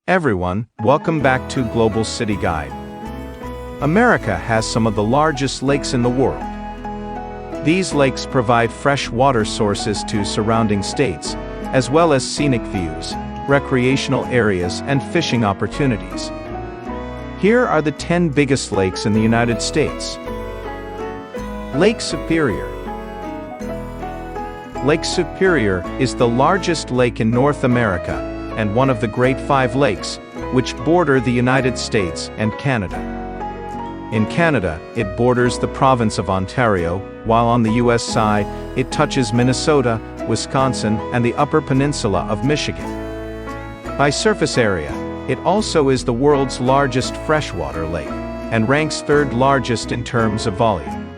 Everyone, welcome back to Global City Guide. America has some of the largest lakes in the world. These lakes provide fresh water sources to surrounding states, as well as scenic views, recreational areas, and fishing opportunities. Here are the 10 biggest lakes in the United States. Lake Superior. Lake Superior is the largest lake in North America and one of the Great Five Lakes, which border the United States and Canada. In Canada, it borders the province of Ontario, while on the U.S. side, it touches Minnesota, Wisconsin, and the Upper Peninsula of Michigan. By surface area, it also is the world's largest freshwater lake, and ranks third largest in terms of volume.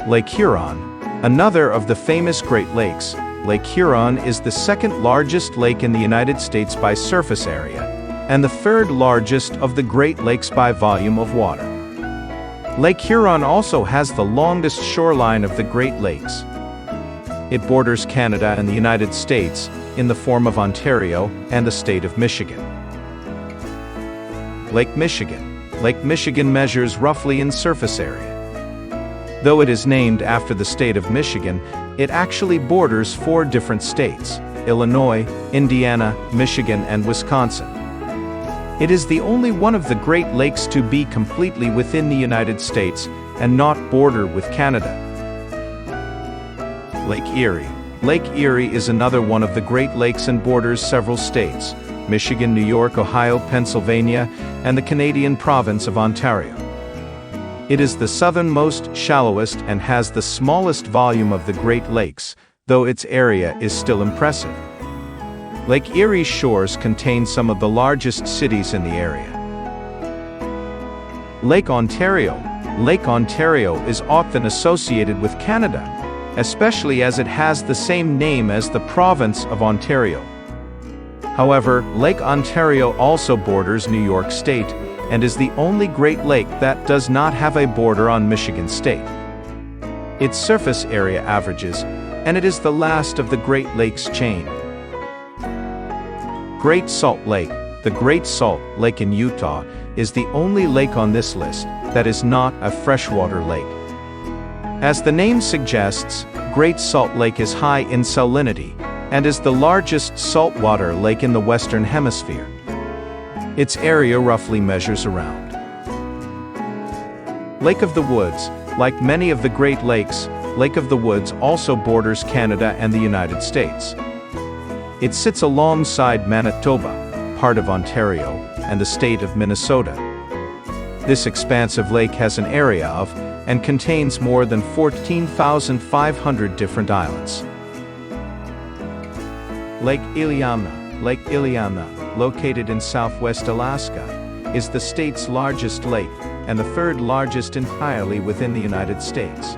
Lake Huron, another of the famous Great Lakes, Lake Huron is the second largest lake in the United States by surface area, and the third largest of the Great Lakes by volume of water. Lake Huron also has the longest shoreline of the Great Lakes. It borders Canada and the United States, in the form of Ontario and the state of Michigan. Lake Michigan. Lake Michigan measures roughly in surface area. Though it is named after the state of Michigan, it actually borders 4 different states: Illinois, Indiana, Michigan, and Wisconsin. It is the only one of the Great Lakes to be completely within the United States and not border with Canada. Lake Erie. Lake Erie is another one of the Great Lakes and borders several states: Michigan, New York, Ohio, Pennsylvania, and the Canadian province of Ontario. It is the southernmost, shallowest, and has the smallest volume of the Great Lakes, though its area is still impressive. Lake Erie's shores contain some of the largest cities in the area. Lake Ontario. Lake Ontario is often associated with Canada, especially as it has the same name as the province of Ontario. However, Lake Ontario also borders New York State, and is the only Great Lake that does not have a border on Michigan State. Its surface area averages, and it is the last of the Great Lakes chain. Great Salt Lake. The Great Salt Lake in Utah is the only lake on this list that is not a freshwater lake. As the name suggests, Great Salt Lake is high in salinity, and is the largest saltwater lake in the Western Hemisphere. Its area roughly measures around. Lake of the Woods. Like many of the Great Lakes, Lake of the Woods also borders Canada and the United States. It sits alongside Manitoba, part of Ontario, and the state of Minnesota. This expansive lake has an area of, and contains more than 14,500 different islands. Lake Iliamna. Lake Iliamna, located in southwest Alaska, is the state's largest lake, and the third largest entirely within the United States.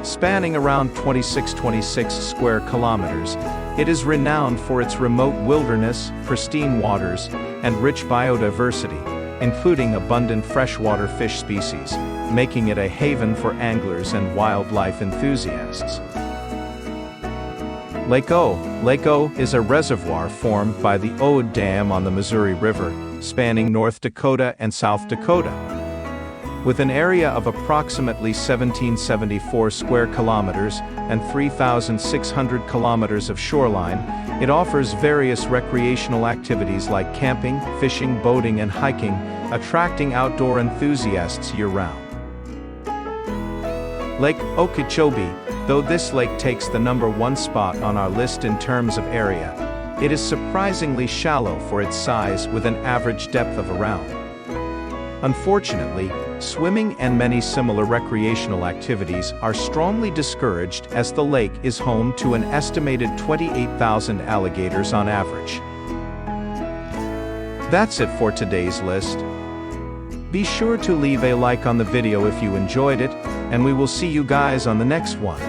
Spanning around 26 square kilometers, it is renowned for its remote wilderness, pristine waters, and rich biodiversity, including abundant freshwater fish species, making it a haven for anglers and wildlife enthusiasts. Lake O. Lake O is a reservoir formed by the O Dam on the Missouri River, spanning North Dakota and South Dakota. With an area of approximately 1,774 square kilometers and 3,600 kilometers of shoreline, it offers various recreational activities like camping, fishing, boating, and hiking, attracting outdoor enthusiasts year-round. Lake Okeechobee. Though this lake takes the #1 spot on our list in terms of area, it is surprisingly shallow for its size with an average depth of around. Unfortunately, swimming and many similar recreational activities are strongly discouraged as the lake is home to an estimated 28,000 alligators on average. That's it for today's list. Be sure to leave a like on the video if you enjoyed it, and we will see you guys on the next one.